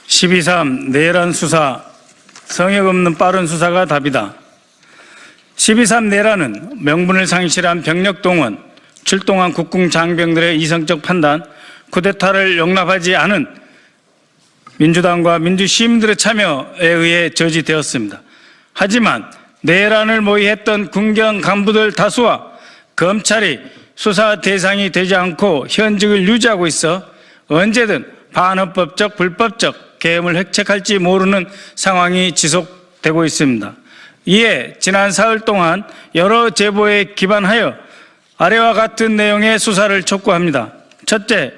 12.3 내란 수사, 성역 없는 빠른 수사가 답이다. 12.3 내란은 명분을 상실한 병력 동원, 출동한 국군 장병들의 이성적 판단, 쿠데타를 용납하지 않은 민주당과 민주시민들의 참여에 의해 저지되었습니다. 하지만 내란을 모의했던 군경 간부들 다수와 검찰이 수사 대상이 되지 않고 현직을 유지하고 있어 언제든 반헌법적, 불법적 계엄을 획책할지 모르는 상황이 지속되고 있습니다. 이에 지난 사흘 동안 여러 제보에 기반하여 아래와 같은 내용의 수사를 촉구합니다. 첫째,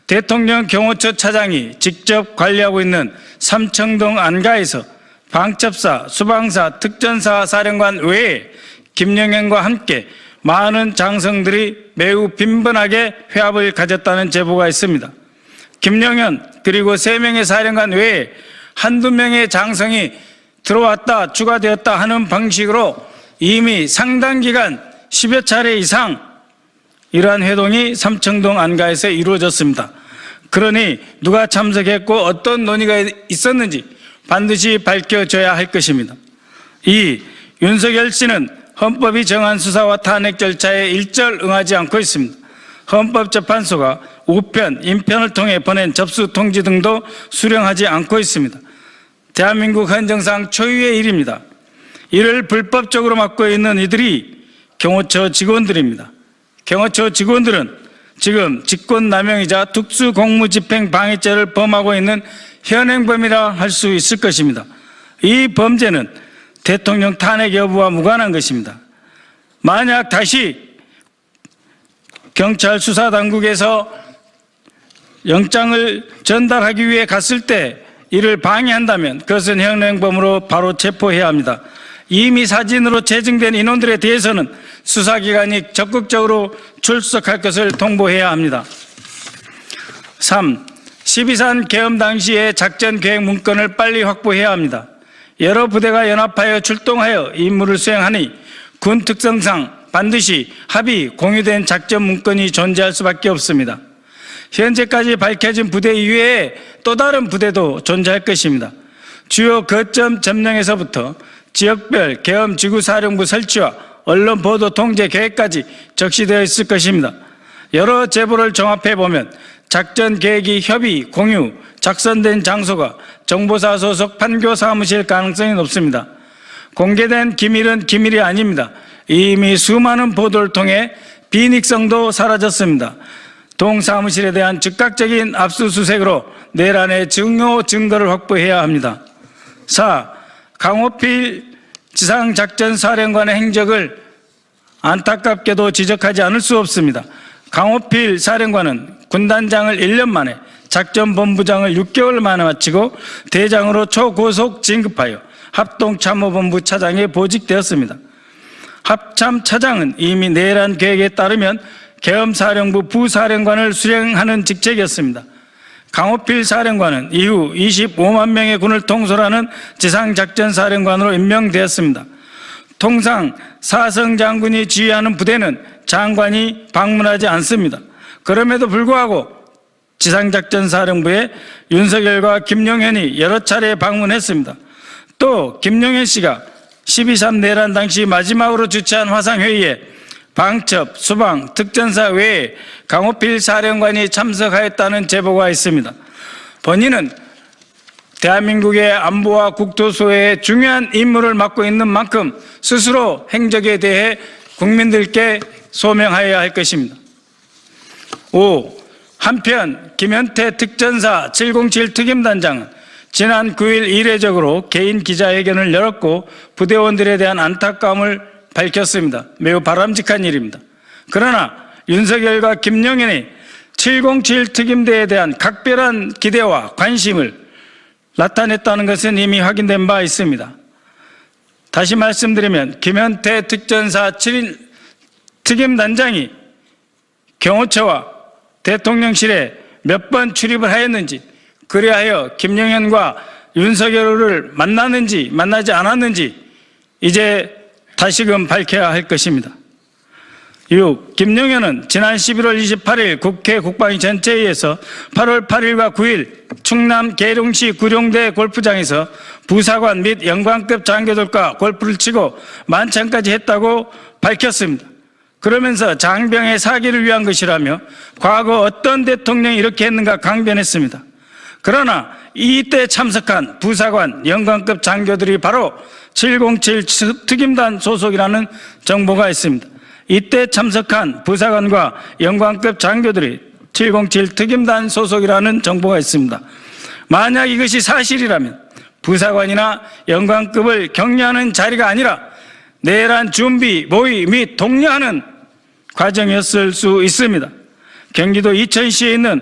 대통령 경호처 차장이 직접 관리하고 있는 삼청동 안가에서 방첩사, 수방사, 특전사 사령관 외에 김영현과 함께 많은 장성들이 매우 빈번하게 회합을 가졌다는 제보가 있습니다. 김영현 그리고 3명의 사령관 외에 한두 명의 장성이 들어왔다 추가되었다 하는 방식으로 이미 상당 기간 10여 차례 이상 이러한 회동이 삼청동 안가에서 이루어졌습니다. 그러니 누가 참석했고 어떤 논의가 있었는지 반드시 밝혀져야 할 것입니다. 2. 윤석열 씨는 헌법이 정한 수사와 탄핵 절차에 일절 응하지 않고 있습니다. 헌법재판소가 우편, 인편을 통해 보낸 접수 통지 등도 수령하지 않고 있습니다. 대한민국 헌정상 초유의 일입니다. 이를 불법적으로 맡고 있는 이들이 경호처 직원들입니다. 경호처 직원들은 지금 직권남용이자 특수공무집행방해죄를 범하고 있는 현행범이라 할 수 있을 것입니다. 이 범죄는 대통령 탄핵 여부와 무관한 것입니다. 만약 다시 경찰 수사당국에서 영장을 전달하기 위해 갔을 때 이를 방해한다면 그것은 현행범으로 바로 체포해야 합니다. 이미 사진으로 채증된 인원들에 대해서는 수사기관이 적극적으로 출석할 것을 통보해야 합니다. 3. 12.3 계엄 당시의 작전 계획 문건을 빨리 확보해야 합니다. 여러 부대가 연합하여 출동하여 임무를 수행하니 군 특성상 반드시 합의, 공유된 작전 문건이 존재할 수밖에 없습니다. 현재까지 밝혀진 부대 이외에 또 다른 부대도 존재할 것입니다. 주요 거점 점령에서부터 지역별 계엄 지구사령부 설치와 언론 보도 통제 계획까지 적시되어 있을 것입니다. 여러 제보를 종합해 보면 작전 계획이 협의, 공유, 작성된 장소가 정보사 소속 판교 사무실 가능성이 높습니다. 공개된 기밀은 기밀이 아닙니다. 이미 수많은 보도를 통해 비닉성도 사라졌습니다. 동 사무실에 대한 즉각적인 압수수색으로 내란의 중요 증거를 확보해야 합니다. 4. 강호필 지상작전사령관의 행적을 안타깝게도 지적하지 않을 수 없습니다. 강호필 사령관은 군단장을 1년 만에, 작전본부장을 6개월 만에 마치고 대장으로 초고속 진급하여 합동참모본부 차장에 보직되었습니다. 합참차장은 이미 내란 계획에 따르면 계엄사령부 부사령관을 수행하는 직책이었습니다. 강호필 사령관은 이후 25만 명의 군을 통솔하는 지상작전사령관으로 임명되었습니다. 통상 사성장군이 지휘하는 부대는 장관이 방문하지 않습니다. 그럼에도 불구하고 지상작전사령부에 윤석열과 김용현이 여러 차례 방문했습니다. 또 김용현 씨가 12.3 내란 당시 마지막으로 주최한 화상회의에 방첩, 수방, 특전사 외에 강호필 사령관이 참석하였다는 제보가 있습니다. 본인은 대한민국의 안보와 국토소외의 중요한 임무를 맡고 있는 만큼 스스로 행적에 대해 국민들께 소명하여야 할 것입니다. 5. 한편 김현태 특전사 707 특임단장은 지난 9일 이례적으로 개인 기자회견을 열었고 부대원들에 대한 안타까움을 밝혔습니다. 매우 바람직한 일입니다. 그러나 윤석열과 김용현이 707 특임대에 대한 각별한 기대와 관심을 나타냈다는 것은 이미 확인된 바 있습니다. 다시 말씀드리면 김현태 특전사 7인 특임단장이 경호처와 대통령실에 몇 번 출입을 하였는지, 그리하여 김용현과 윤석열을 만났는지 만나지 않았는지 이제 다시금 밝혀야 할 것입니다. 6. 김용현은 지난 11월 28일 국회 국방위 전체회의에서 8월 8일과 9일 충남 계룡시 구룡대 골프장에서 부사관 및 영관급 장교들과 골프를 치고 만찬까지 했다고 밝혔습니다. 그러면서 장병의 사기를 위한 것이라며 과거 어떤 대통령이 이렇게 했는가 강변했습니다. 그러나 이때 참석한 부사관, 영관급 장교들이 바로 707 특임단 소속이라는 정보가 있습니다. 이때 참석한 부사관과 영관급 장교들이 707 특임단 소속이라는 정보가 있습니다. 만약 이것이 사실이라면 부사관이나 영관급을 격려하는 자리가 아니라 내란 준비, 모의 및 독려하는 과정이었을 수 있습니다. 경기도 이천시에 있는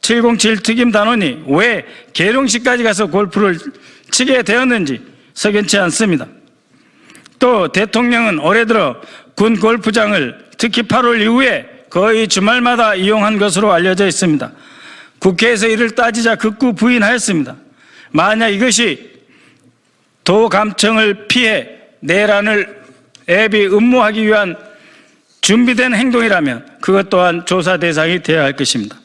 707 특임단원이 왜 계룡시까지 가서 골프를 치게 되었는지 석연치 않습니다. 또 대통령은 올해 들어 군 골프장을 특히 8월 이후에 거의 주말마다 이용한 것으로 알려져 있습니다. 국회에서 이를 따지자 극구 부인하였습니다. 만약 이것이 도감청을 피해 내란을 애비 음모하기 위한 준비된 행동이라면 그것 또한 조사 대상이 되어야 할 것입니다.